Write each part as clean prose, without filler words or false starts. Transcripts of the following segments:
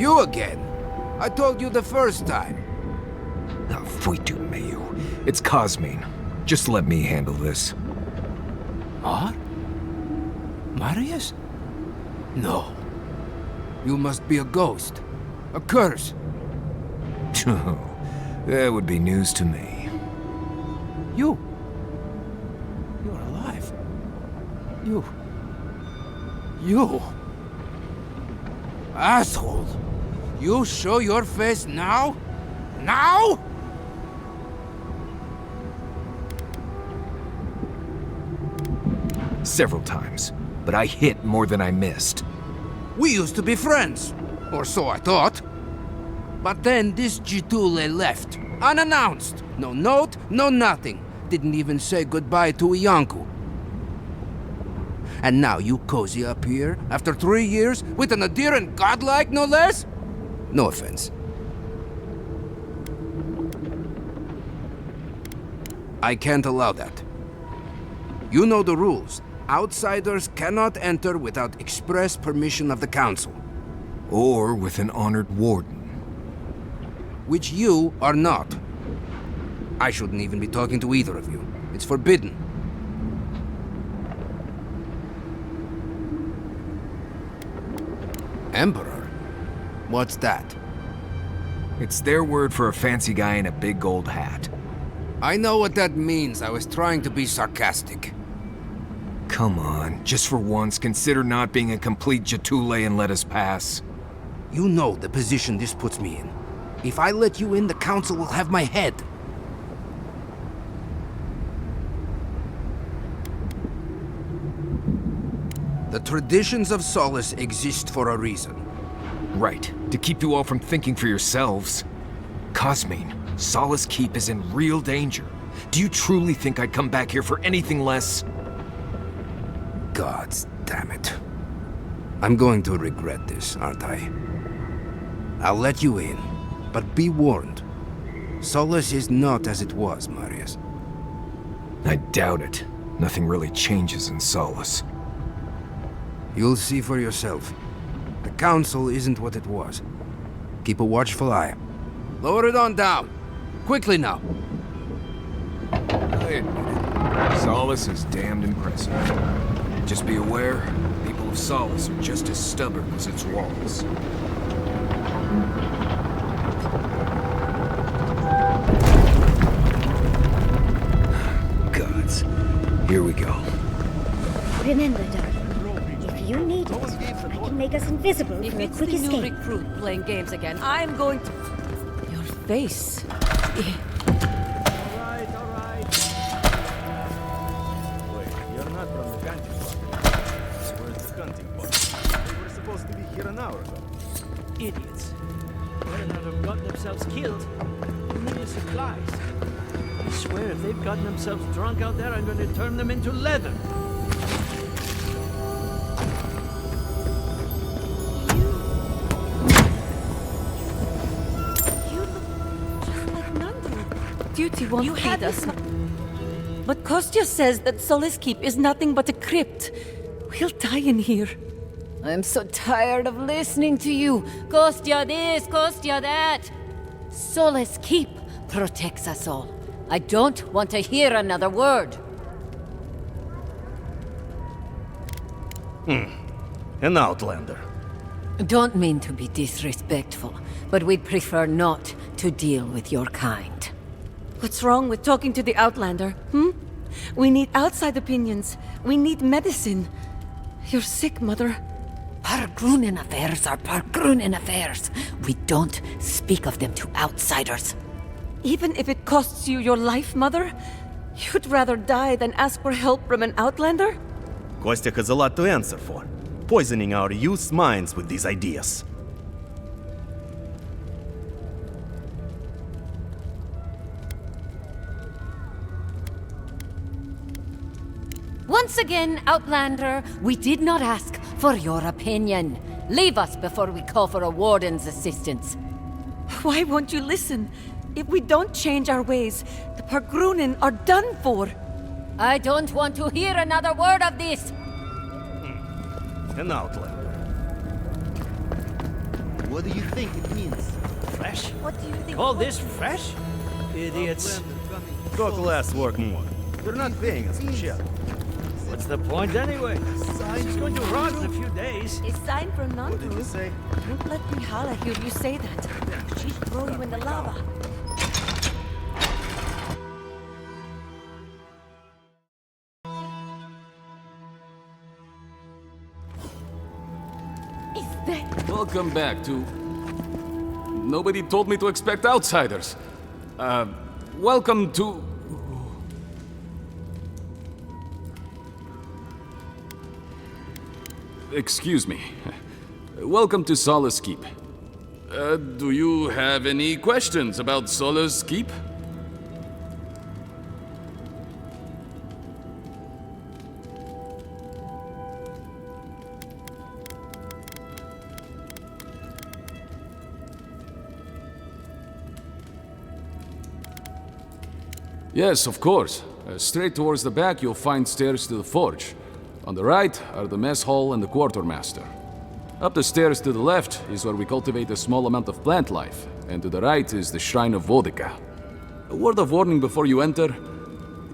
You again? I told you the first time. Ah, Fuitu Mayu. It's Cosmine. Just let me handle this. What? Marius? No. You must be a ghost. A curse. That would be news to me. You're alive. You... Asshole! You show your face now? Now? Several times, but I hit more than I missed. We used to be friends. Or so I thought. But then this Jitule left. Unannounced. No note, no nothing. Didn't even say goodbye to Iancu. And now you cozy up here, after 3 years, with an adherent godlike, no less? No offense. I can't allow that. You know the rules. Outsiders cannot enter without express permission of the Council. Or with an honored warden. Which you are not. I shouldn't even be talking to either of you. It's forbidden. Emperor? What's that? It's their word for a fancy guy in a big gold hat. I know what that means. I was trying to be sarcastic. Come on, just for once, consider not being a complete Jatule and let us pass. You know the position this puts me in. If I let you in, the Council will have my head. The traditions of Solace exist for a reason. Right, to keep you all from thinking for yourselves. Cosmine, Solace Keep is in real danger. Do you truly think I'd come back here for anything less? Gods damn it. I'm going to regret this, aren't I? I'll let you in, but be warned. Solace is not as it was, Marius. I doubt it. Nothing really changes in Solace. You'll see for yourself. The Council isn't what it was. Keep a watchful eye. Lower it on down. Quickly now. I admit it. Solace is damned impressive. Just be aware, the people of Solace are just as stubborn as its walls. Gods. Here we go. Remember, darling, if you need it, I can make us invisible If for a it's quick the new escape. recruit playing games again, I'm going to... Your face. Alright. Wait, you're not from the Ganges block. Where's the hunting point? They were supposed to be here an hour ago. Idiots. Better not have gotten themselves killed. We need supplies. I swear, if they've gotten themselves drunk out there, I'm going to turn them into leather. You look just like Nandu. Duty won't feed us. But Kostya says that Solace Keep is nothing but a crypt. We'll die in here. I'm so tired of listening to you. Kostya this, Kostya that. Solace Keep protects us all. I don't want to hear another word. An outlander. Don't mean to be disrespectful, but we'd prefer not to deal with your kind. What's wrong with talking to the Outlander, We need outside opinions. We need medicine. You're sick, Mother. Pargrunen affairs are Pargrunen affairs. We don't speak of them to outsiders. Even if it costs you your life, Mother? You'd rather die than ask for help from an Outlander? Kostya has a lot to answer for. Poisoning our youth's minds with these ideas. Once again, Outlander, we did not ask for your opinion. Leave us before we call for a warden's assistance. Why won't you listen? If we don't change our ways, the Pargrunen are done for. I don't want to hear another word of this. An outlander. What do you think it means? Fresh? What do you think? Call this fresh? Idiots. Douglas work more. They're not paying us for shit. What's the point anyway? It's going to rot in a few days. A sign from What did you Nandru. say? Don't let Mihala hear you say that. She'll throw you in the lava. Is that... Welcome back to... Nobody told me to expect outsiders. Welcome to... Excuse me. Welcome to Solace Keep. Do you have any questions about Solace Keep? Yes, of course. Straight towards the back, you'll find stairs to the forge. On the right are the mess hall and the quartermaster. Up the stairs to the left is where we cultivate a small amount of plant life, and to the right is the Shrine of Vodka. A word of warning before you enter.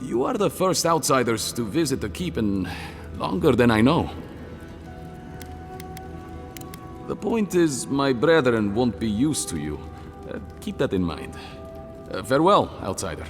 You are the first outsiders to visit the keep in longer than I know. The point is, my brethren won't be used to you. Keep that in mind. Farewell, outsider.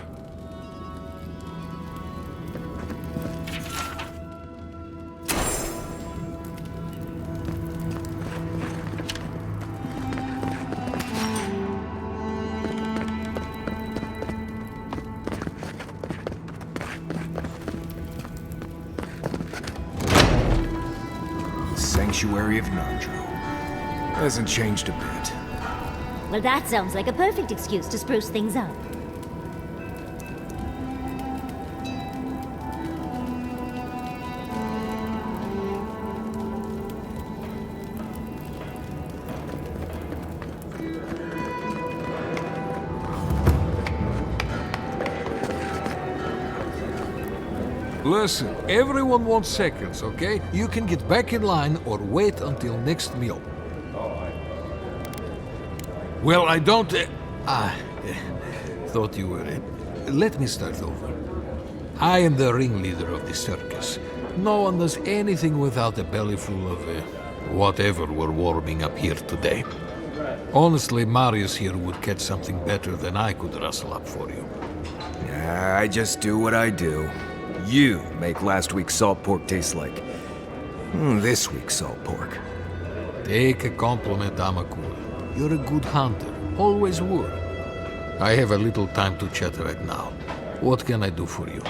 Sanctuary of Nandru. Hasn't changed a bit. Well, that sounds like a perfect excuse to spruce things up. Listen, everyone wants seconds, okay? You can get back in line or wait until next meal. Well, I don't... thought you were... let me start over. I am the ringleader of the circus. No one does anything without a belly full of whatever we're warming up here today. Honestly, Marius here would catch something better than I could rustle up for you. I just do what I do. You make last week's salt pork taste like this week's salt pork. Take a compliment, Amakul. You're a good hunter. Always were. I have a little time to chat right now. What can I do for you?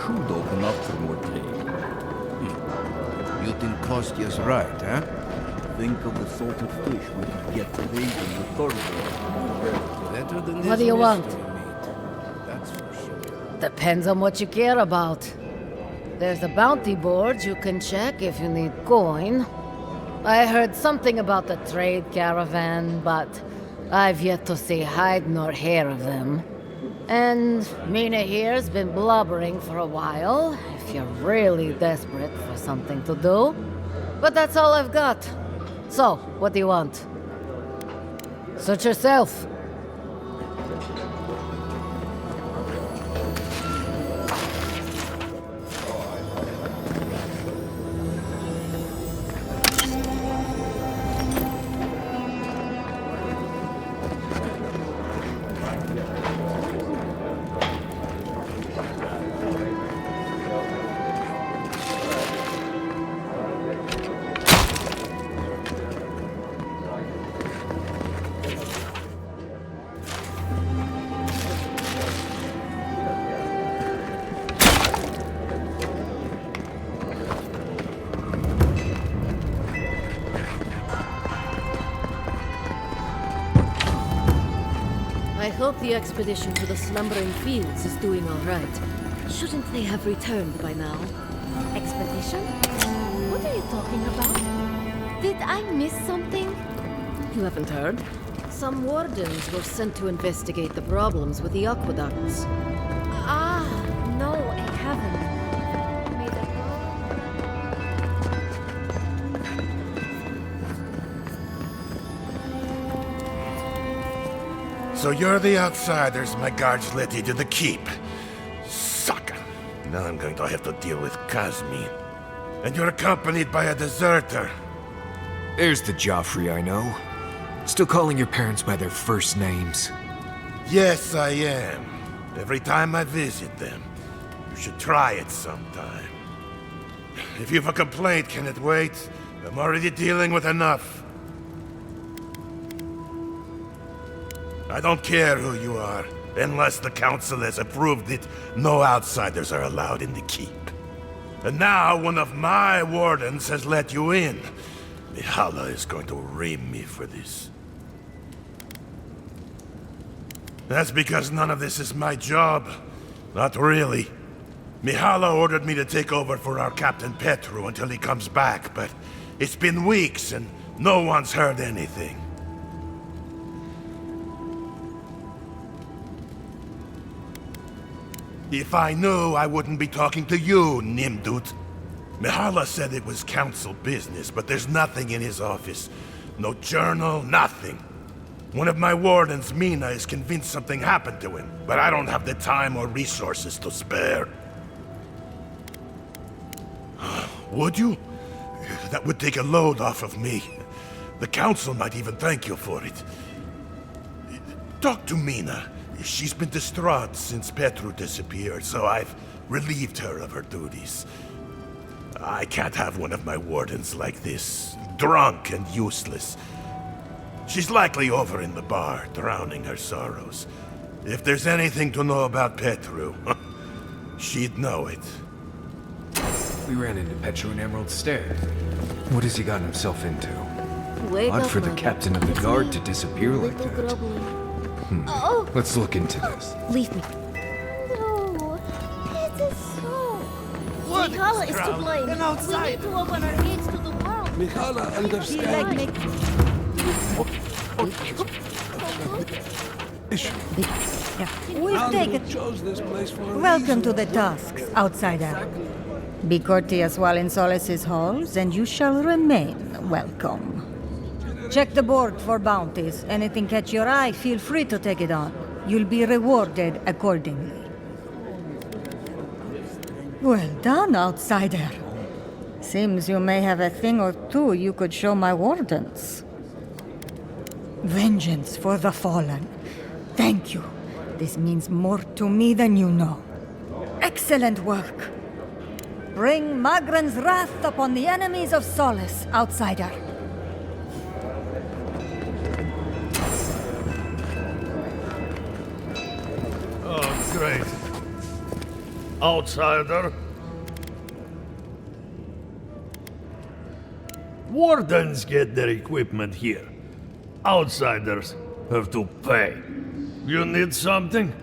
Should open up for more trade. You think Kostya's right, huh? Think of the salted fish we could get today in the third. Better than What this do you want? mystery meat. That's for sure. Depends on what you care about. There's a bounty board you can check if you need coin. I heard something about the trade caravan, but I've yet to see hide nor hair of them. And Mina here's been blubbering for a while, if you're really desperate for something to do. But that's all I've got. So, what do you want? Suit yourself. hope the expedition to the Slumbering Fields is doing all right. Shouldn't they have returned by now? Expedition? What are you talking about? Did I miss something? You haven't heard? Some wardens were sent to investigate the problems with the aqueducts. Ah, no, I haven't. May the So you're the outsiders my guards led you to the keep. Sucker. Now I'm going to have to deal with Kazmin. And you're accompanied by a deserter. There's the Joffrey I know. Still calling your parents by their first names. Yes, I am. Every time I visit them. You should try it sometime. If you've a complaint, can it wait? I'm already dealing with enough. I don't care who you are. Unless the council has approved it, no outsiders are allowed in the keep. And now one of my wardens has let you in. Mihala is going to ream me for this. That's because none of this is my job. Not really. Mihala ordered me to take over for our Captain Petru until he comes back, but it's been weeks and no one's heard anything. If I knew, I wouldn't be talking to you, Nimdut. Mihala said it was council business, but there's nothing in his office. No journal, nothing. One of my wardens, Mina, is convinced something happened to him, but I don't have the time or resources to spare. Would you? That would take a load off of me. The council might even thank you for it. Talk to Mina. She's been distraught since Petru disappeared, so I've relieved her of her duties. I can't have one of my wardens like this, drunk and useless. She's likely over in the bar, drowning her sorrows. If there's anything to know about Petru, she'd know it. We ran into Petru in Emerald Stairs. What has he gotten himself into? Wake Odd up, for the mother. captain of the guard to disappear like Little that. grubbling. Oh, Let's look into this. Leave me. no. It is so. What? Mihala is to blame. An outsider. We need to open our gates to the world. Mihala We've taken. chose this place for a Welcome to reason. the tasks, outsider. Be courteous while in Solace's halls, and you shall remain welcome. Check the board for bounties. Anything catch your eye, feel free to take it on. You'll be rewarded accordingly. Well done, outsider. Seems you may have a thing or two you could show my wardens. Vengeance for the fallen. Thank you. This means more to me than you know. Excellent work. Bring Magran's wrath upon the enemies of Solace, outsider. Oh, great. Outsider. Wardens get their equipment here. Outsiders have to pay. You need something?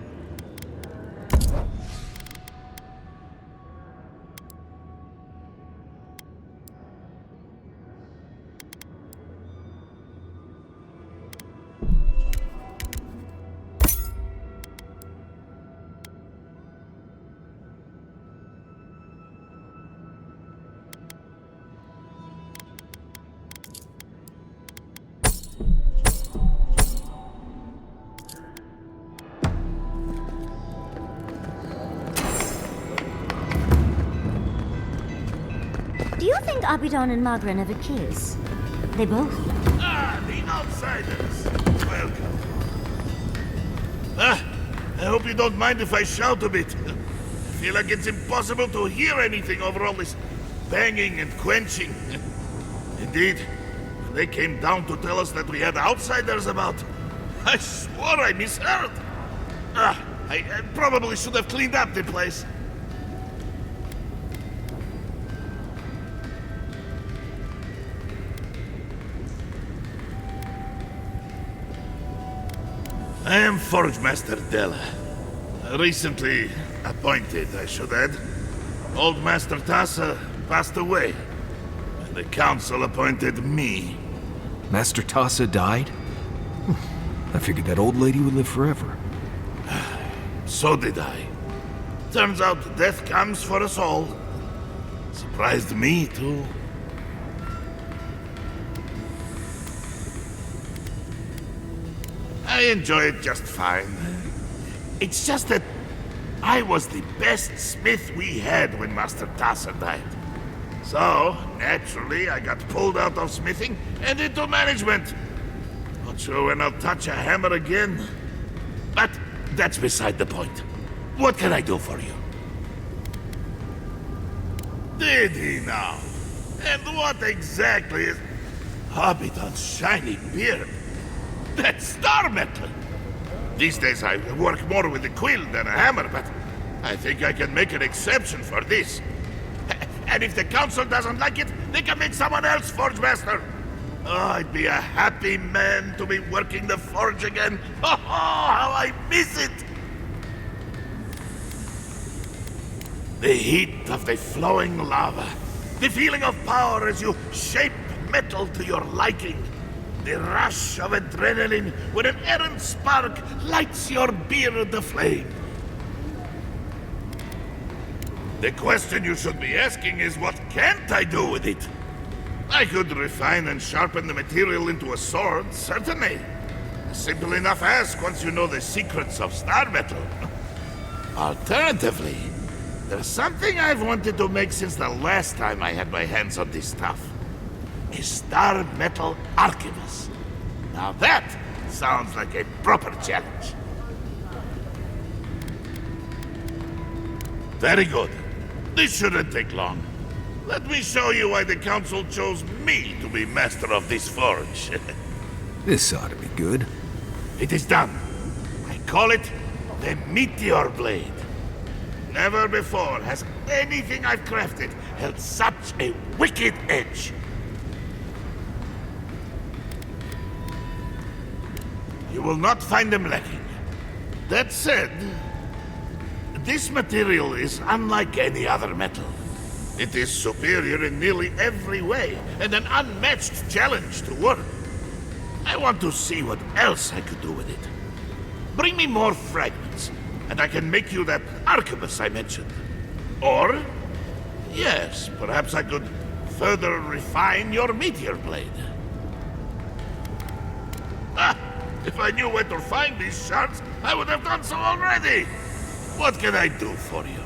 Do you think Abidon and Magran have a kiss? They both. Ah, the outsiders! Welcome. I hope you don't mind if I shout a bit. I feel like it's impossible to hear anything over all this banging and quenching. Indeed, when they came down to tell us that we had outsiders about, I swore I misheard. I probably should have cleaned up the place. I am Forge Master Della. Recently appointed, I should add. Old Master Tassa passed away, and the council appointed me. Master Tassa died? I figured that old lady would live forever. So did I. Turns out death comes for us all. Surprised me, too. I enjoy it just fine. It's just that I was the best smith we had when Master Tassa died. So, naturally, I got pulled out of smithing and into management. Not sure when I'll touch a hammer again. But that's beside the point. What can I do for you? Did he now? And what exactly is Hobbiton's shiny beard? That's star metal! These days I work more with a quill than a hammer, but I think I can make an exception for this. And if the council doesn't like it, they can make someone else Forge Master. Oh, I'd be a happy man to be working the forge again. Oh, how I miss it! The heat of the flowing lava. The feeling of power as you shape metal to your liking. The rush of adrenaline when an errant spark lights your beard aflame. The question you should be asking is, what can't I do with it? I could refine and sharpen the material into a sword, certainly. A simple enough ask once you know the secrets of star metal. Alternatively, there's something I've wanted to make since the last time I had my hands on this stuff. A star metal arquebus. Now that sounds like a proper challenge. Very good. This shouldn't take long. Let me show you why the council chose me to be master of this forge. This ought to be good. It is done. I call it the Meteor Blade. Never before has anything I've crafted held such a wicked edge. You will not find them lacking. That said, this material is unlike any other metal. It is superior in nearly every way, and an unmatched challenge to work. I want to see what else I could do with it. Bring me more fragments, and I can make you that arquebus I mentioned. Or, yes, perhaps I could further refine your meteor blade. Ah! If I knew where to find these shards, I would have done so already! What can I do for you?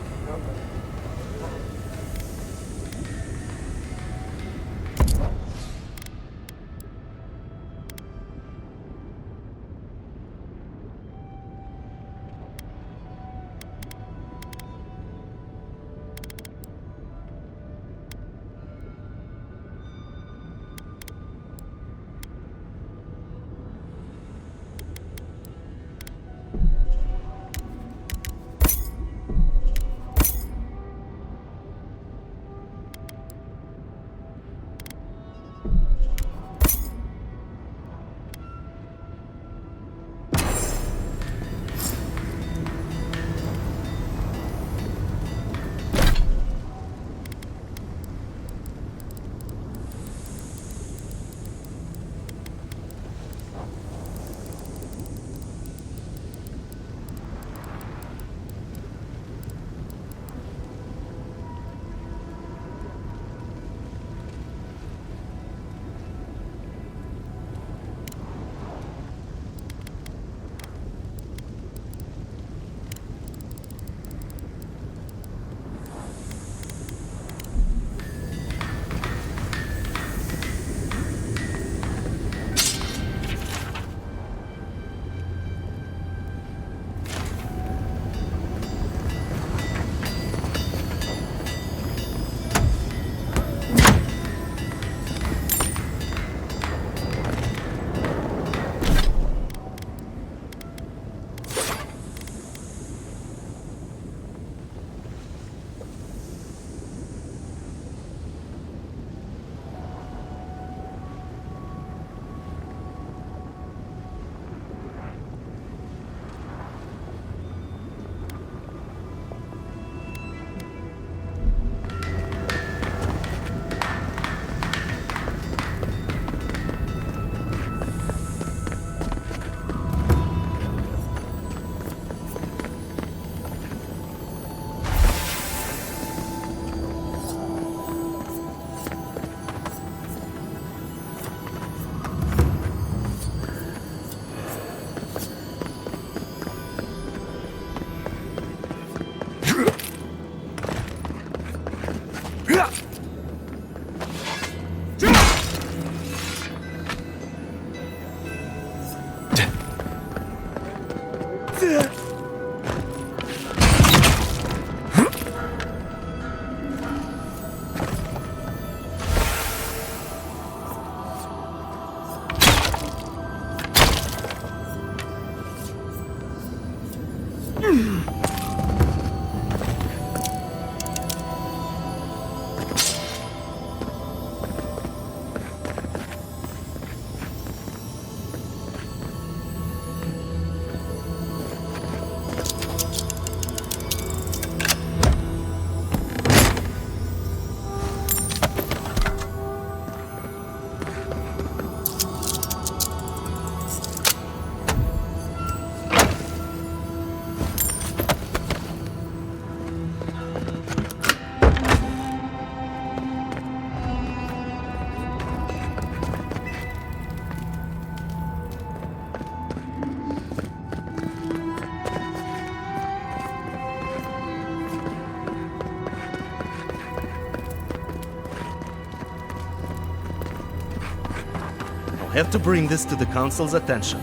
Have to bring this to the Council's attention.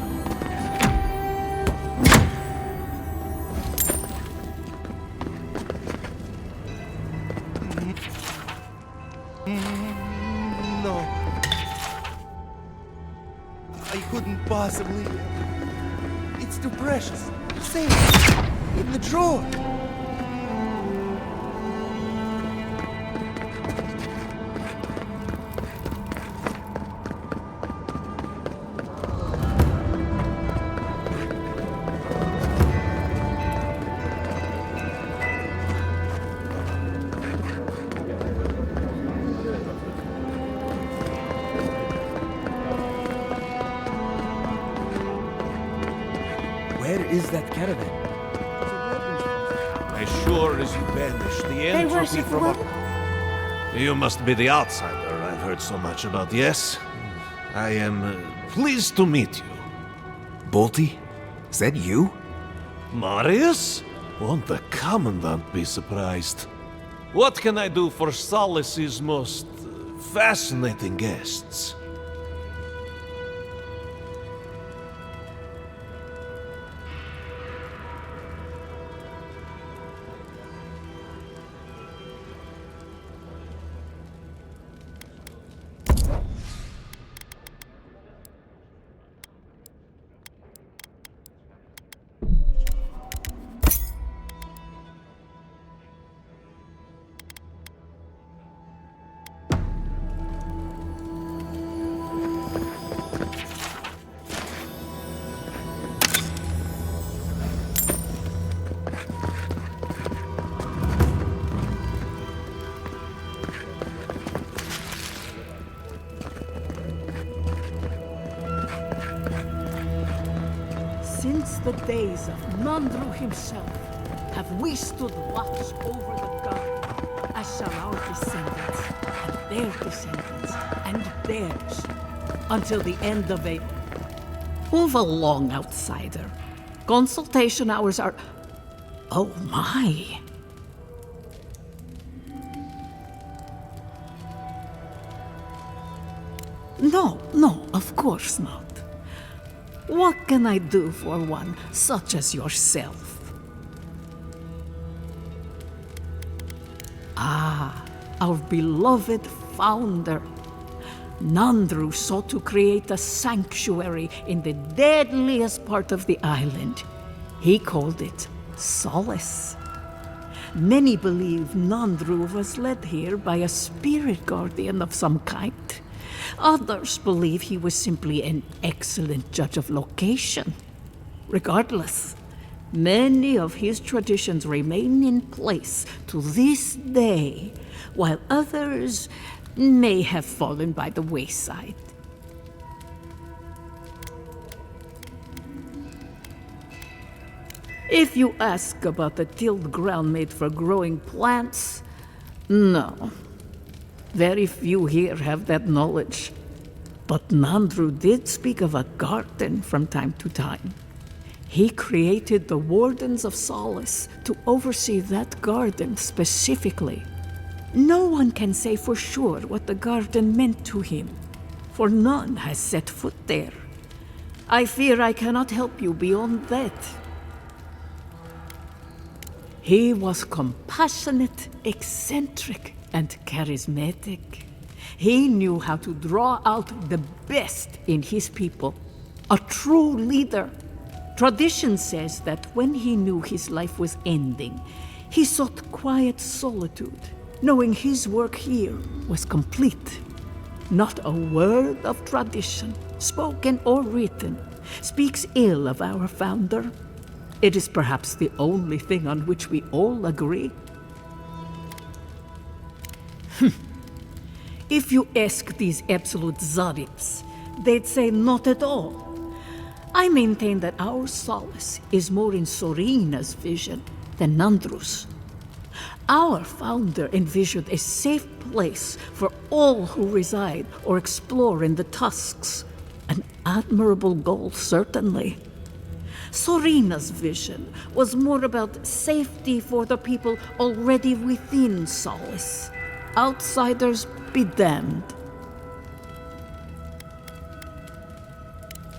No. I couldn't possibly. It's too precious. Save it. In the drawer. Where is that caravan? As sure as you banish the entropy from up... You must be the outsider I've heard so much about, yes? I am pleased to meet you. Bolty? Is that you? Marius? Won't the Commandant be surprised? What can I do for Solace's most fascinating guests? Since the days of Nandru himself, have we stood watch over the garden, as shall our descendants, and their descendants, and theirs, until the end of a... Move along, outsider. Consultation hours are... Oh my! No, of course not. What can I do for one such as yourself? Ah, our beloved founder. Nandru sought to create a sanctuary in the deadliest part of the island. He called it Solace. Many believe Nandru was led here by a spirit guardian of some kind. Others believe he was simply an excellent judge of location. Regardless, many of his traditions remain in place to this day, while others may have fallen by the wayside. If you ask about the tilled ground made for growing plants, no. Very few here have that knowledge. But Nandru did speak of a garden from time to time. He created the Wardens of Solace to oversee that garden specifically. No one can say for sure what the garden meant to him, for none has set foot there. I fear I cannot help you beyond that. He was compassionate, eccentric, and charismatic. He knew how to draw out the best in his people. A true leader. Tradition says that when he knew his life was ending, he sought quiet solitude, knowing his work here was complete. Not a word of tradition, spoken or written, speaks ill of our founder. It is perhaps the only thing on which we all agree. If you ask these absolute Zarips, they'd say not at all. I maintain that our solace is more in Sorina's vision than Nandru's. Our founder envisioned a safe place for all who reside or explore in the Tusks. An admirable goal, certainly. Sorina's vision was more about safety for the people already within Solace. Outsiders be damned.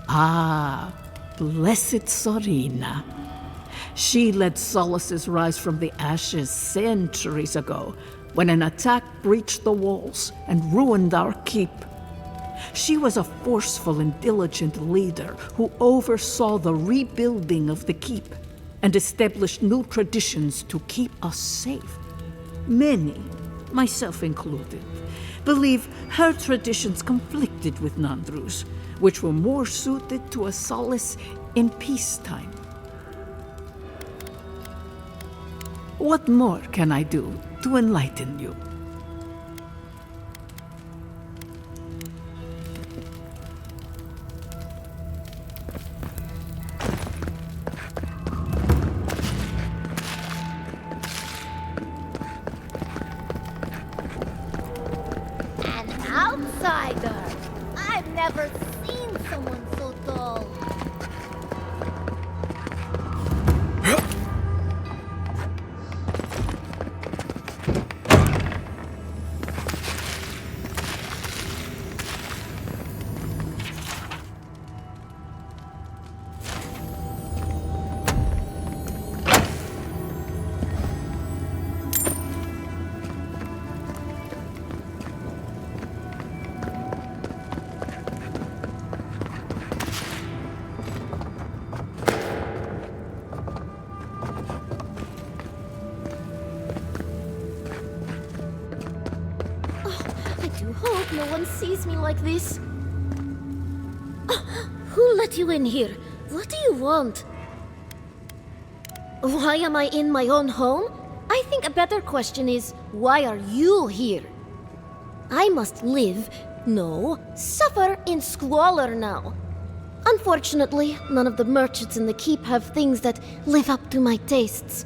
Ah, blessed Sorina. She led Solace's rise from the ashes centuries ago, when an attack breached the walls and ruined our keep. She was a forceful and diligent leader who oversaw the rebuilding of the keep and established new traditions to keep us safe. Many, myself included, believe her traditions conflicted with Nandru's, which were more suited to a solace in peacetime. What more can I do to enlighten you? An outsider! I've never seen someone so tall. Hope no one sees me like this. Who let you in here? What do you want? Why am I in my own home? I think a better question is, why are you here? I must live, no, suffer in squalor now. Unfortunately, none of the merchants in the keep have things that live up to my tastes.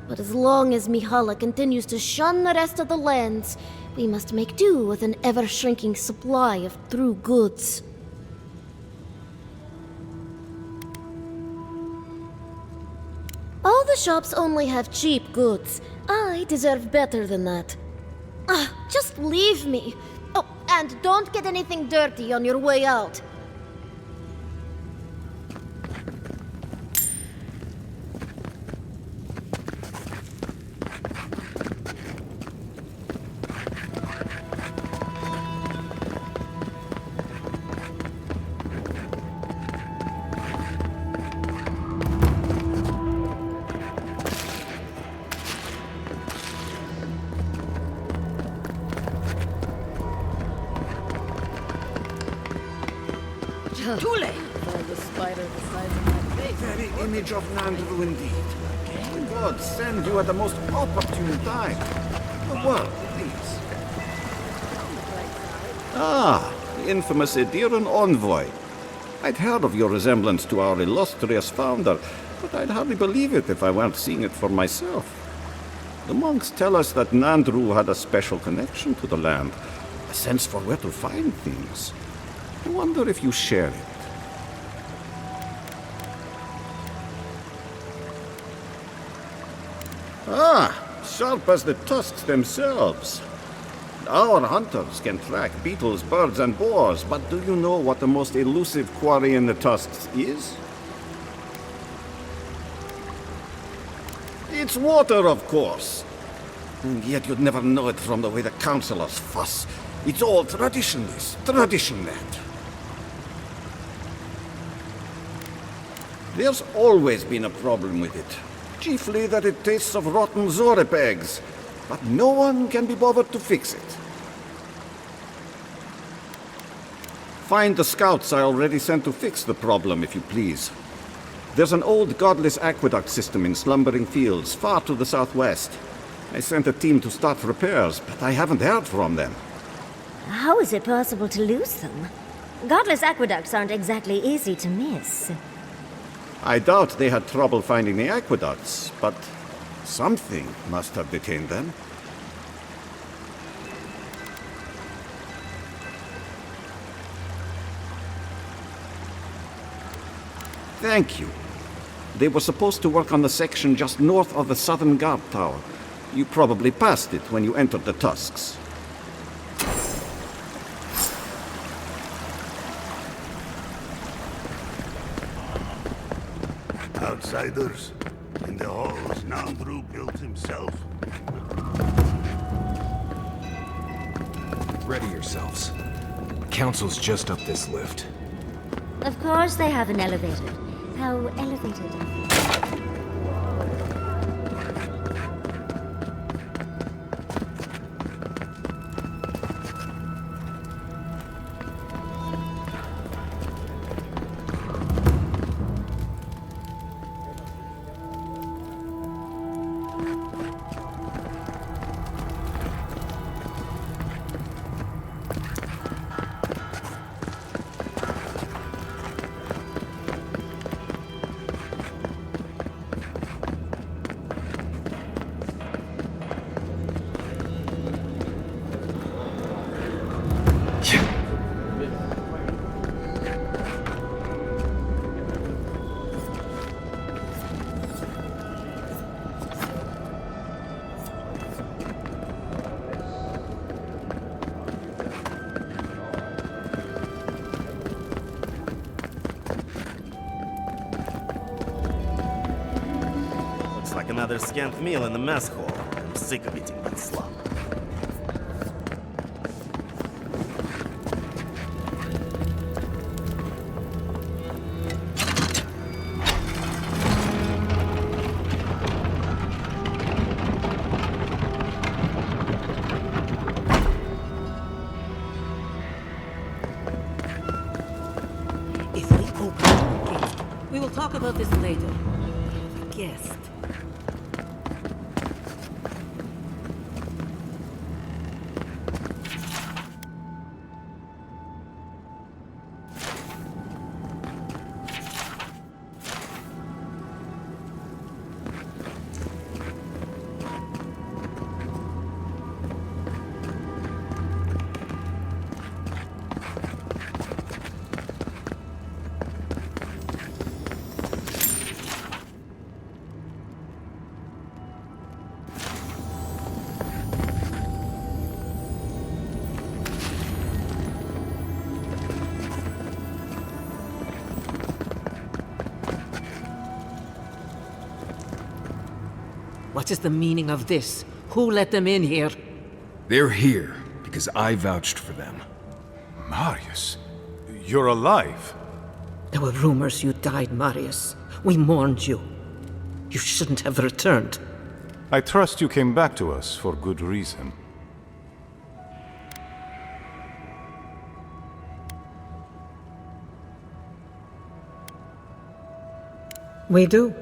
But as long as Mihala continues to shun the rest of the lands, we must make do with an ever-shrinking supply of true goods. All the shops only have cheap goods. I deserve better than that. Just leave me. Oh, and don't get anything dirty on your way out. Too late! The spider the size of my face. Very image of Nandru indeed. God send you at the most opportune time. A word, please. Ah, the infamous Ediran envoy. I'd heard of your resemblance to our illustrious founder, but I'd hardly believe it if I weren't seeing it for myself. The monks tell us that Nandru had a special connection to the land, a sense for where to find things. I wonder if you share it. Ah, sharp as the tusks themselves. our hunters can track beetles, birds, and boars, but do you know what the most elusive quarry in the tusks is? It's water, of course. And yet you'd never know it from the way the councillors fuss. It's all tradition, this, tradition that. There's always been a problem with it. Chiefly that it tastes of rotten Zorip eggs. But no one can be bothered to fix it. Find the scouts I already sent to fix the problem, if you please. There's an old godless aqueduct system in Slumbering Fields, far to the southwest. I sent a team to start repairs, but I haven't heard from them. How is it possible to lose them? Godless aqueducts aren't exactly easy to miss. I doubt they had trouble finding the aqueducts, but something must have detained them. Thank you. They were supposed to work on the section just north of the southern guard tower. You probably passed it when you entered the Tusks. Outsiders. In the halls Nandru built himself. Ready yourselves. Council's just up this lift. Of course they have an elevator. How elevated are they? Another scant meal in the mess hall. I'm sick of eating that slop. If we open the gate, we will talk about this later. I have a guest. What is the meaning of this? Who let them in here? They're here because I vouched for them. Marius, you're alive. There were rumors you died, Marius. We mourned you. You shouldn't have returned. I trust you came back to us for good reason. We do.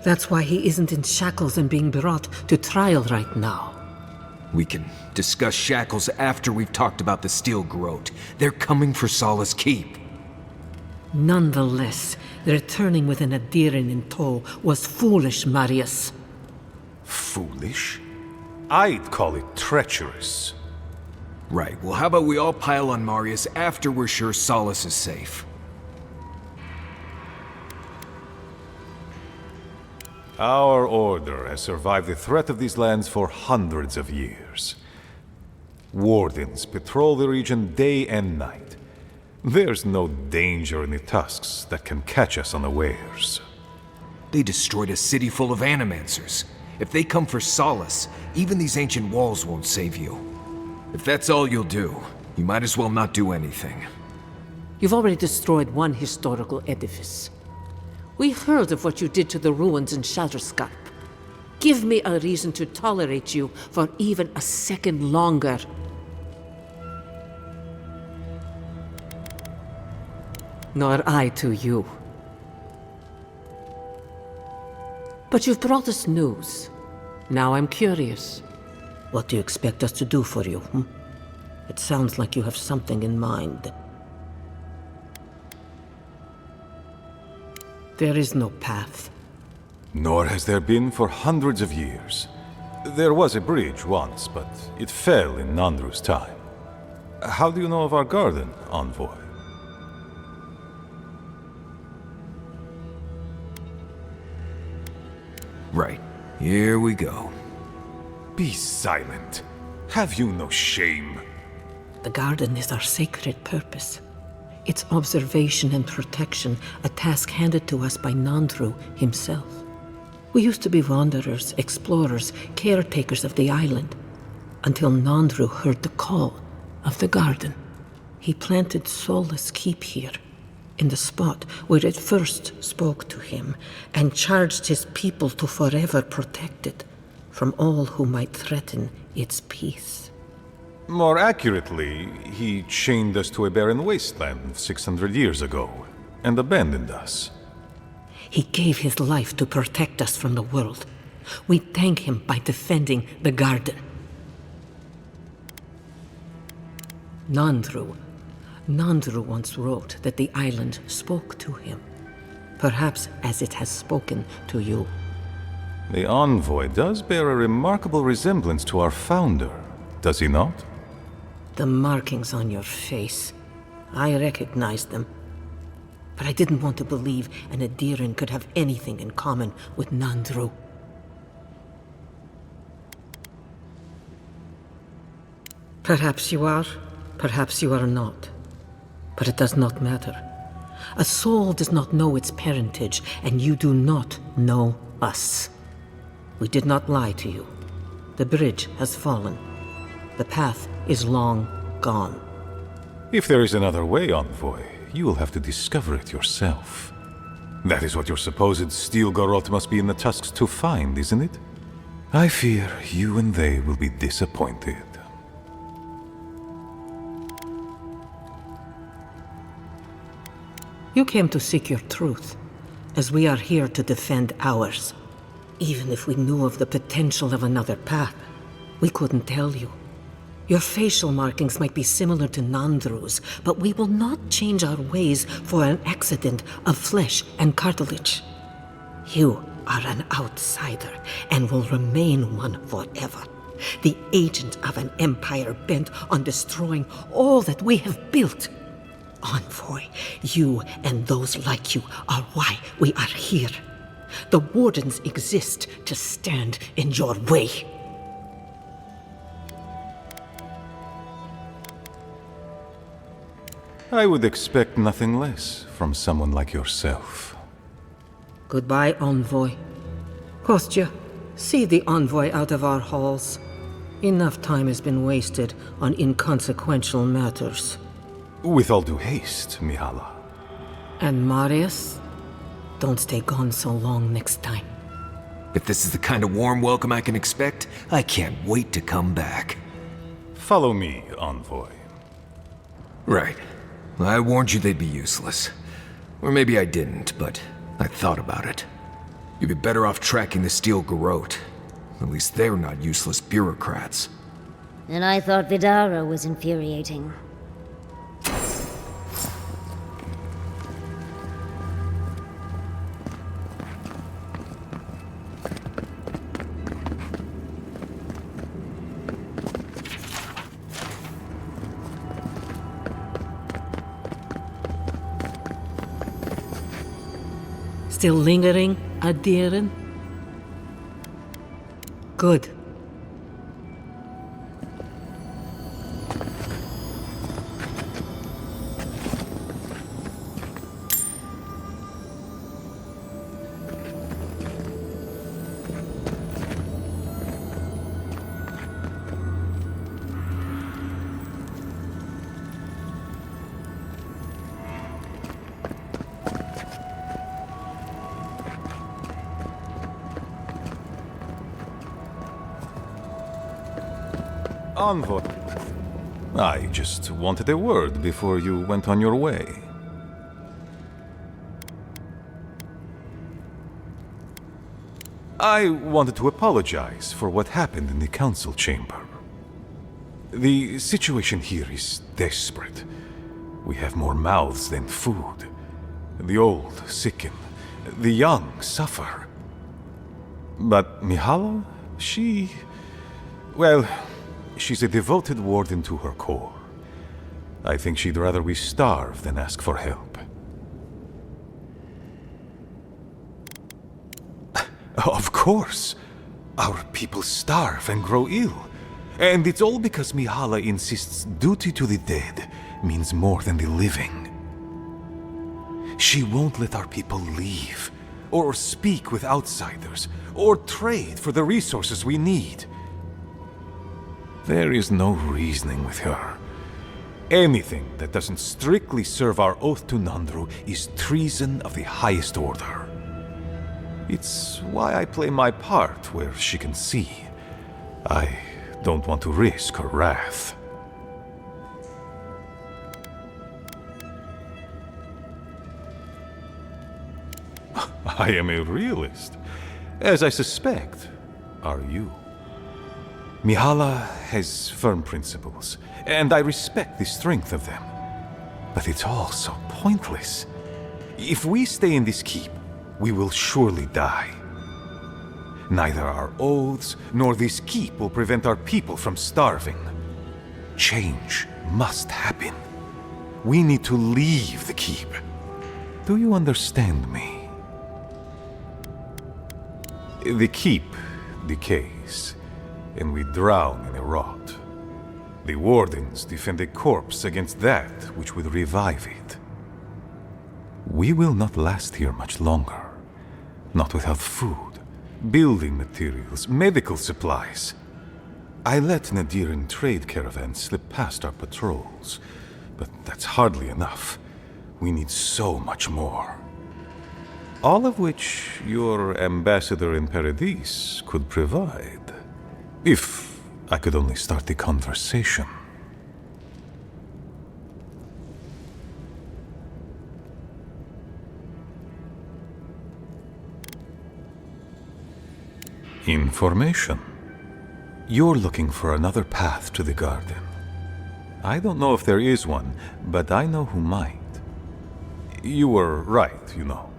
That's why he isn't in shackles and being brought to trial right now. We can discuss shackles after we've talked about the Steel Garrote. They're coming for Solace Keep. Nonetheless, returning with an Adiran in tow was foolish, Marius. Foolish? I'd call it treacherous. Right, well how about we all pile on Marius after we're sure Solace is safe? Our order has survived the threat of these lands for hundreds of years. Wardens patrol the region day and night. There's no danger in the tusks that can catch us unawares. They destroyed a city full of animancers. If they come for solace, even these ancient walls won't save you. If that's all you'll do, you might as well not do anything. You've already destroyed one historical edifice. We heard of what you did to the ruins in Shatterscarp. Give me a reason to tolerate you for even a second longer. Nor I to you. But you've brought us news. Now I'm curious. What do you expect us to do for you, It sounds like you have something in mind. There is no path. Nor has there been for hundreds of years. There was a bridge once, but it fell in Nandru's time. How do you know of our garden, Envoy? Right. Here we go. Be silent. Have you no shame? The garden is our sacred purpose. Its observation and protection, a task handed to us by Nandru himself. We used to be wanderers, explorers, caretakers of the island, until Nandru heard the call of the garden. He planted Solace Keep here, in the spot where it first spoke to him, and charged his people to forever protect it from all who might threaten its peace. More accurately, he chained us to a barren wasteland 600 years ago, and abandoned us. He gave his life to protect us from the world. We thank him by defending the garden. Nandru once wrote that the island spoke to him, perhaps as it has spoken to you. The Envoy does bear a remarkable resemblance to our founder, does he not? The markings on your face, I recognized them. But I didn't want to believe an Adiran could have anything in common with Nandru. Perhaps you are, perhaps you are not. But it does not matter. A soul does not know its parentage, and you do not know us. We did not lie to you. The bridge has fallen. The path is long gone. If there is another way, Envoy, you will have to discover it yourself. That is what your supposed steel garrote must be in the tusks to find, isn't it? I fear you and they will be disappointed. You came to seek your truth, as we are here to defend ours. Even if we knew of the potential of another path, we couldn't tell you. Your facial markings might be similar to Nandru's, but we will not change our ways for an accident of flesh and cartilage. You are an outsider, and will remain one forever. The agent of an empire bent on destroying all that we have built. Envoy, you and those like you are why we are here. The Wardens exist to stand in your way. I would expect nothing less from someone like yourself. Goodbye, Envoy. Kostya, see the Envoy out of our halls. Enough time has been wasted on inconsequential matters. With all due haste, Mihala. And Marius, don't stay gone so long next time. If this is the kind of warm welcome I can expect, I can't wait to come back. Follow me, Envoy. Right. I warned you they'd be useless. Or maybe I didn't, but I thought about it. You'd be better off tracking the steel garrote. At least they're not useless bureaucrats. And I thought Vidara was infuriating. Still lingering, Adiran? Good. Envoy. I just wanted a word before you went on your way. I wanted to apologize for what happened in the council chamber. The situation here is desperate. We have more mouths than food. The old sicken. The young suffer. But Mihala, well, she's a devoted warden to her core. I think she'd rather we starve than ask for help. Of course. Our people starve and grow ill. And it's all because Mihala insists duty to the dead means more than the living. She won't let our people leave, or speak with outsiders, or trade for the resources we need. There is no reasoning with her. Anything that doesn't strictly serve our oath to Nandru is treason of the highest order. It's why I play my part where she can see. I don't want to risk her wrath. I am a realist, as I suspect are you. Mihala has firm principles, and I respect the strength of them. But it's all so pointless. If we stay in this keep, we will surely die. Neither our oaths nor this keep will prevent our people from starving. Change must happen. We need to leave the keep. Do you understand me? The keep decays, and we drown in a rot. The wardens defend a corpse against that which would revive it. We will not last here much longer. Not without food, building materials, medical supplies. I let Nadiran trade caravans slip past our patrols, but that's hardly enough. We need so much more. All of which your ambassador in Paradis could provide. If I could only start the conversation. Information. You're looking for another path to the garden. I don't know if there is one, but I know who might. You were right, you know.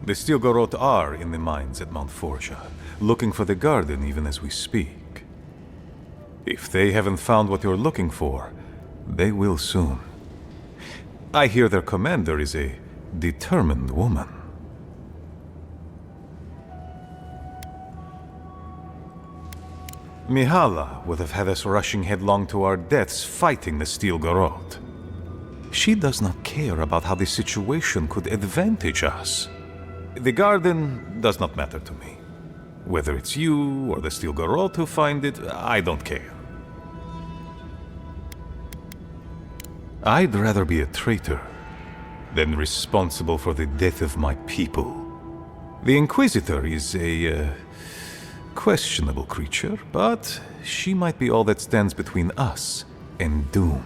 The Stilgarot are in the mines at Mount Forja, looking for the garden even as we speak. If they haven't found what you're looking for, they will soon. I hear their commander is a determined woman. Mihala would have had us rushing headlong to our deaths fighting the Stilgarot. She does not care about how the situation could advantage us. The garden does not matter to me. Whether it's you or the Stilgarot who find it, I don't care. I'd rather be a traitor than responsible for the death of my people. The Inquisitor is a questionable creature, but she might be all that stands between us and doom.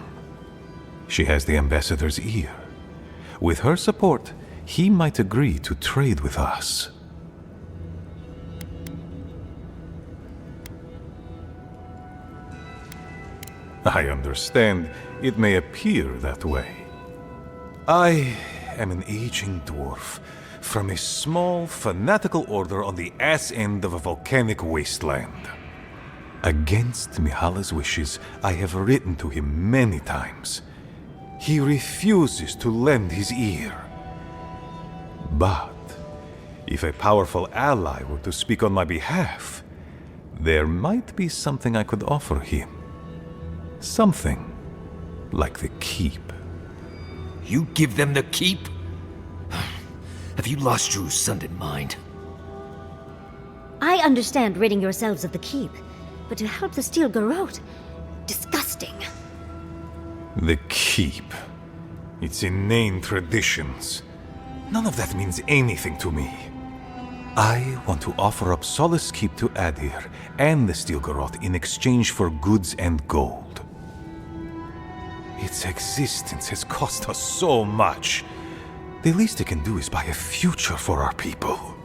She has the Ambassador's ear. With her support, he might agree to trade with us. I understand it may appear that way. I am an aging dwarf from a small, fanatical order on the ass end of a volcanic wasteland. Against Mihala's wishes, I have written to him many times. He refuses to lend his ear. But if a powerful ally were to speak on my behalf, there might be something I could offer him. Something like the keep. You give them the keep? Have you lost your Sunday mind? I understand ridding yourselves of the keep, but to help the Stilgarot, disgusting. The keep. Its inane traditions. None of that means anything to me. I want to offer up Solace Keep to Adir and the Steel Garrote in exchange for goods and gold. Its existence has cost us so much. The least it can do is buy a future for our people.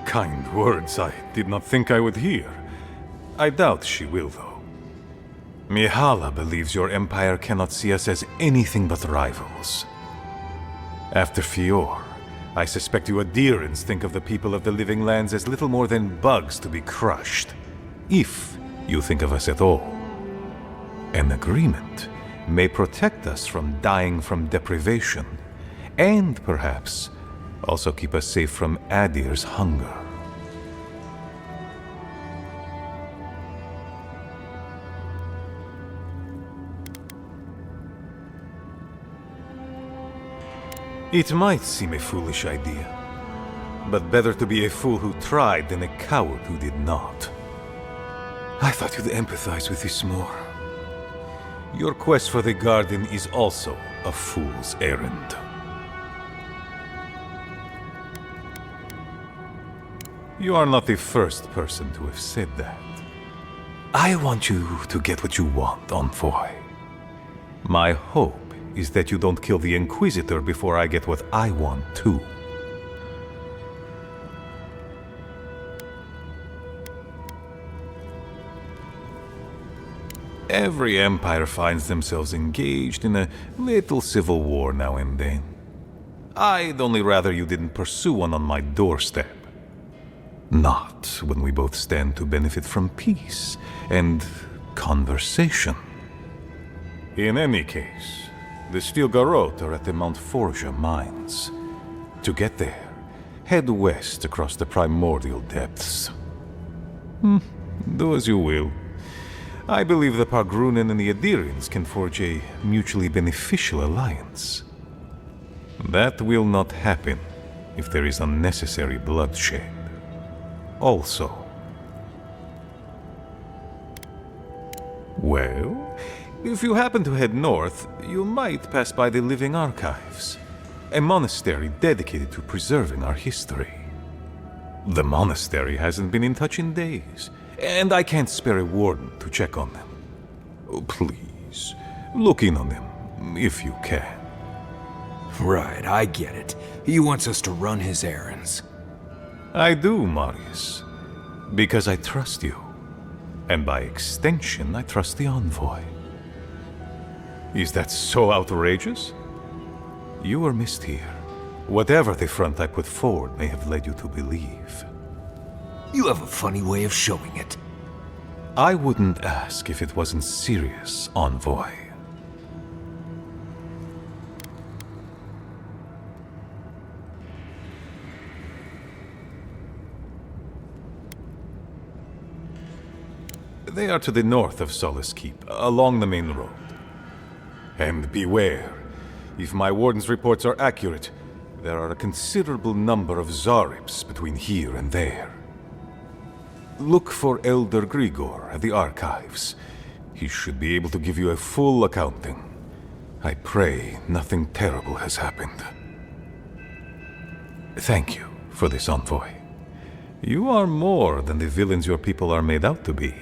Kind words I did not think I would hear. I doubt she will, though. Mihala believes your empire cannot see us as anything but rivals. After Fior, I suspect you Adirans think of the people of the Living Lands as little more than bugs to be crushed. If you think of us at all. An agreement may protect us from dying from deprivation, and perhaps also keep us safe from Adir's hunger. It might seem a foolish idea, but better to be a fool who tried than a coward who did not. I thought you'd empathize with this more. Your quest for the garden is also a fool's errand. You are not the first person to have said that. I want you to get what you want, Envoy. My hope is that you don't kill the Inquisitor before I get what I want too. Every empire finds themselves engaged in a little civil war now and then. I'd only rather you didn't pursue one on my doorstep. Not when we both stand to benefit from peace and conversation. In any case, the Steel Garrote are at the Mount Forja mines. To get there, head west across the primordial depths. Do as you will. I believe the Pargrunen and the Adirians can forge a mutually beneficial alliance. That will not happen if there is unnecessary bloodshed. Also, well, if you happen to head north, you might pass by the Living Archives, a monastery dedicated to preserving our history. The monastery hasn't been in touch in days, and I can't spare a warden to check on them. Oh, please, look in on them, if you can. Right, I get it. He wants us to run his errands. I do, Marius, because I trust you. And by extension, I trust the Envoy. Is that so outrageous? You were missed here. Whatever the front I put forward may have led you to believe. You have a funny way of showing it. I wouldn't ask if it wasn't serious, Envoy. They are to the north of Solace Keep, along the main road. And beware, if my warden's reports are accurate, there are a considerable number of Zarips between here and there. Look for Elder Grigor at the archives. He should be able to give you a full accounting. I pray nothing terrible has happened. Thank you for this, Envoy. You are more than the villains your people are made out to be.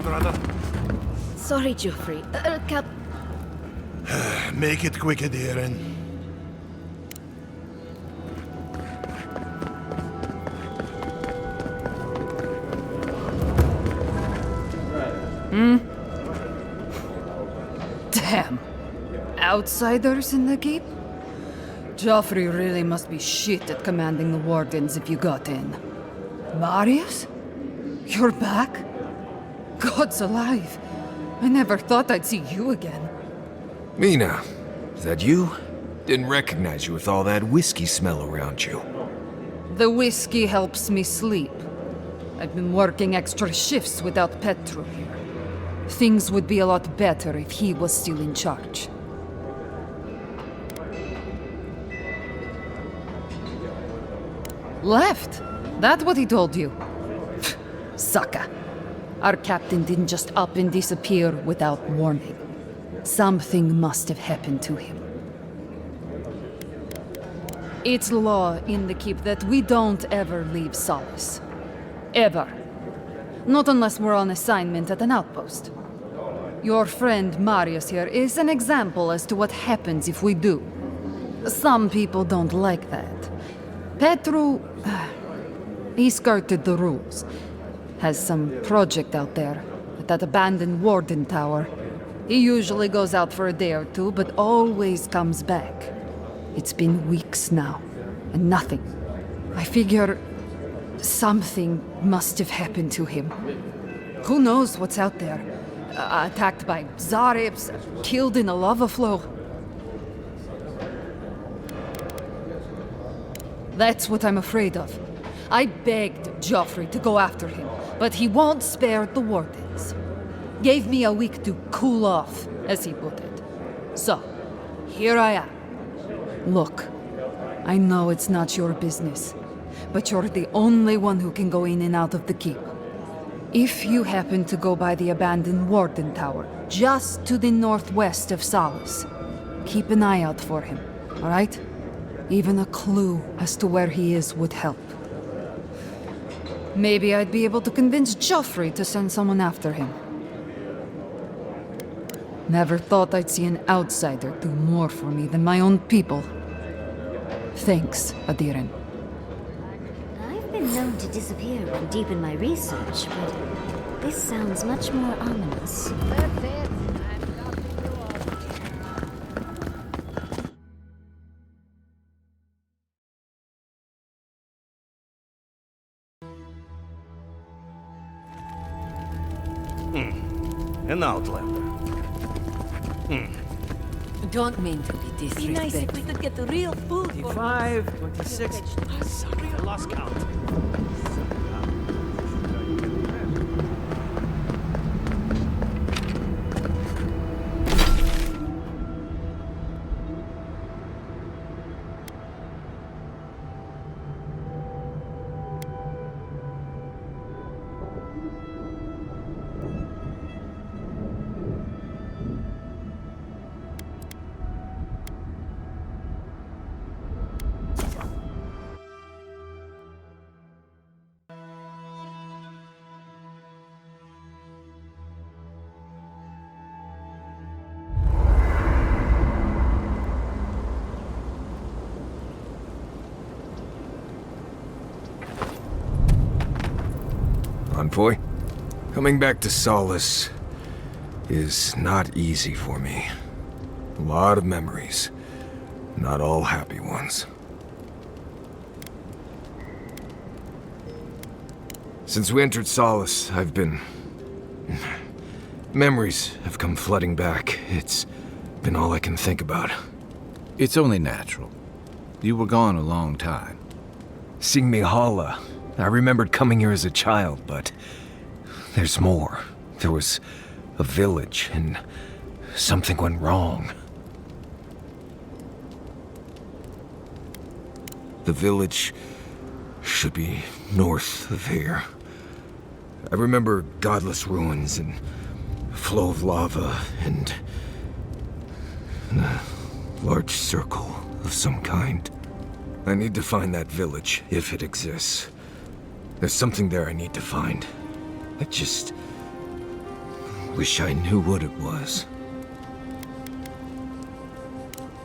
brother. Sorry, Geoffrey. Cap... Make it quick, Adirin. Damn. Outsiders in the keep? Joffrey really must be shit at commanding the wardens if you got in. Marius? You're back? God's alive. I never thought I'd see you again. Mina, is that you? Didn't recognize you with all that whiskey smell around you. The whiskey helps me sleep. I've been working extra shifts without Petru here. Things would be a lot better if he was still in charge. Left? That what he told you? Sucker. Our captain didn't just up and disappear without warning. Something must have happened to him. It's law in the keep that we don't ever leave Solace. Ever. Not unless we're on assignment at an outpost. Your friend Marius here is an example as to what happens if we do. Some people don't like that. Petru... he skirted the rules. Has some project out there, at that abandoned warden tower. He usually goes out for a day or two, but always comes back. It's been weeks now, and nothing. I figure... something must have happened to him. Who knows what's out there? Attacked by Zarips, killed in a lava flow. That's what I'm afraid of. I begged Joffrey to go after him, but he won't spare the wardens. Gave me a week to cool off, as he put it. So, here I am. Look, I know it's not your business, but you're the only one who can go in and out of the keep. If you happen to go by the abandoned warden tower, just to the northwest of Solace, keep an eye out for him, all right? Even a clue as to where he is would help. Maybe I'd be able to convince Joffrey to send someone after him. Never thought I'd see an outsider do more for me than my own people. Thanks, Adirin. I've been known to disappear when deep in my research, but this sounds much more ominous. That's it. An outlander. Don't mean to be disrespectful. Be nice if we could get the real food. 25, 26. Sorry, I lost count. Envoy, coming back to Solace is not easy for me. A lot of memories, not all happy ones. Since we entered Solace, I've been... memories have come flooding back. It's been all I can think about. It's only natural. You were gone a long time. Seeing Mihala, I remembered coming here as a child, but there's more. There was a village, and something went wrong. The village should be north of here. I remember godless ruins and a flow of lava and a large circle of some kind. I need to find that village, if it exists. There's something there I need to find. Wish I knew what it was.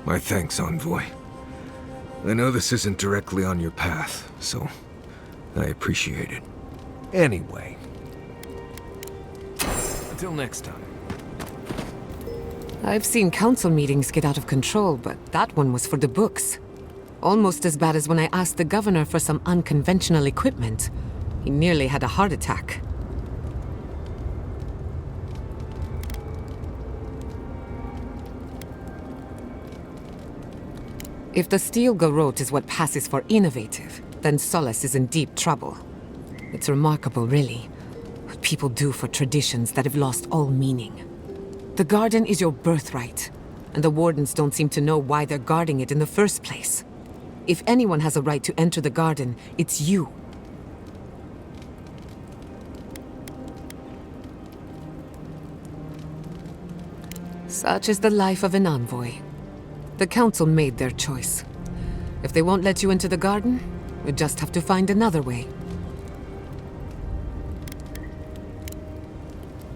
My thanks, Envoy. I know this isn't directly on your path, so I appreciate it. Anyway, until next time. I've seen council meetings get out of control, but that one was for the books. Almost as bad as when I asked the governor for some unconventional equipment. He nearly had a heart attack. If the steel garrote is what passes for innovative, then Solace is in deep trouble. It's remarkable, really, what people do for traditions that have lost all meaning. The garden is your birthright, and the wardens don't seem to know why they're guarding it in the first place. If anyone has a right to enter the garden, it's you. Such is the life of an envoy. The council made their choice. If they won't let you into the garden, we just have to find another way.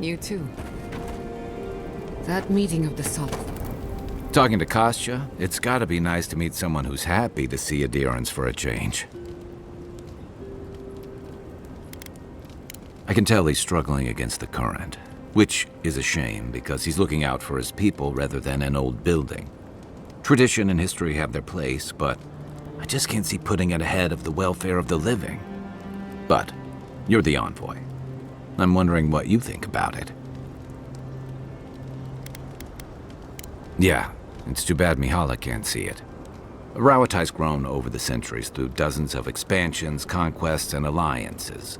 You too. That meeting of the Sol. Talking to Kostya, it's gotta be nice to meet someone who's happy to see adherence for a change. I can tell he's struggling against the current, which is a shame because he's looking out for his people rather than an old building. Tradition and history have their place, but I just can't see putting it ahead of the welfare of the living. But you're the envoy. I'm wondering what you think about it. Yeah, it's too bad Mihala can't see it. Rawatai's grown over the centuries through dozens of expansions, conquests, and alliances.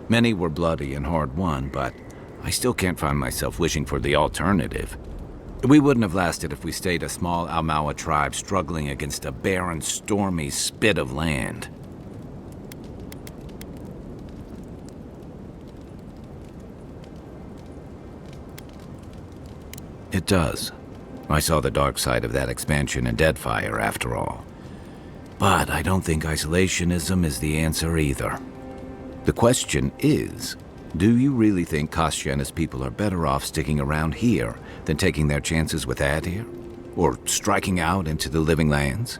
Many were bloody and hard-won, but I still can't find myself wishing for the alternative. We wouldn't have lasted if we stayed a small Almawa tribe struggling against a barren, stormy spit of land. It does. I saw the dark side of that expansion in Deadfire, after all. But I don't think isolationism is the answer either. The question is, do you really think Kostya and his people are better off sticking around here than taking their chances with Adir? Or striking out into the Living Lands?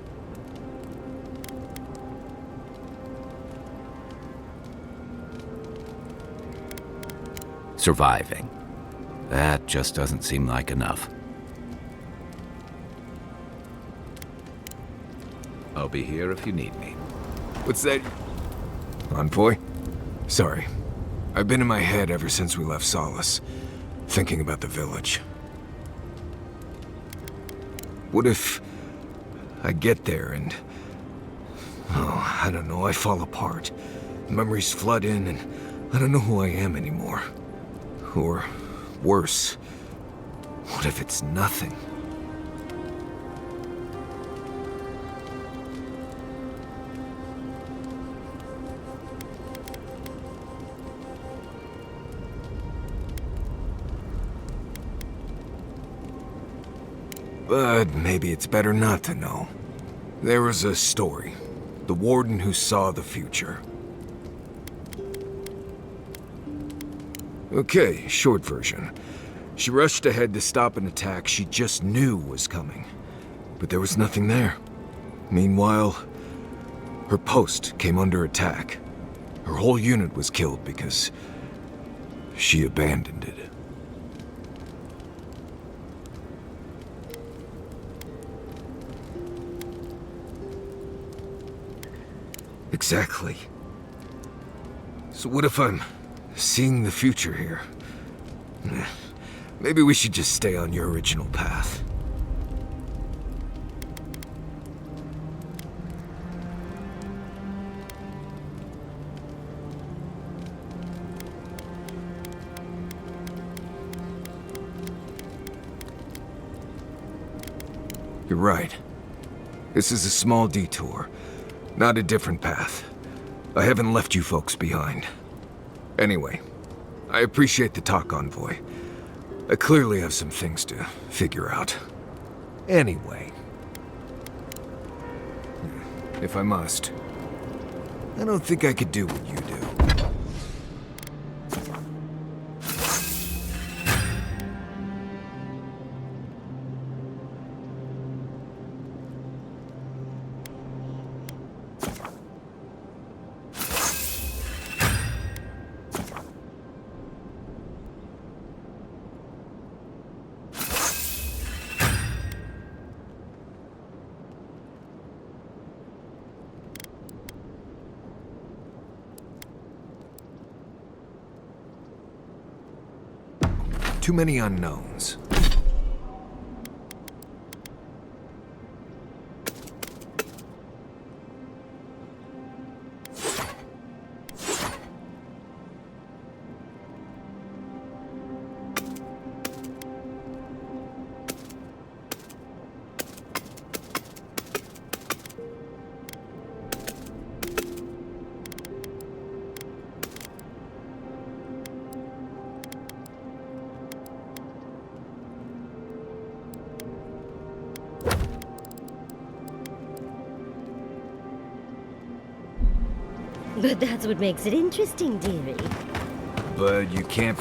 Surviving. That just doesn't seem like enough. I'll be here if you need me. What's that? Envoy? Sorry. I've been in my head ever since we left Solace, thinking about the village. What if I get there and... oh, I don't know, I fall apart. Memories flood in and I don't know who I am anymore. Or worse, what if it's nothing? But maybe it's better not to know. There was a story. The warden who saw the future. Okay, short version. She rushed ahead to stop an attack she just knew was coming. But there was nothing there. Meanwhile, her post came under attack. Her whole unit was killed because she abandoned it. Exactly. So what if I'm seeing the future here? Maybe we should just stay on your original path. You're right. This is a small detour. Not a different path. I haven't left you folks behind. Anyway, I appreciate the talk, Envoy. I clearly have some things to figure out. Anyway, if I must, I don't think I could do what you do. Too many unknowns. But that's what makes it interesting, dearie. But you can't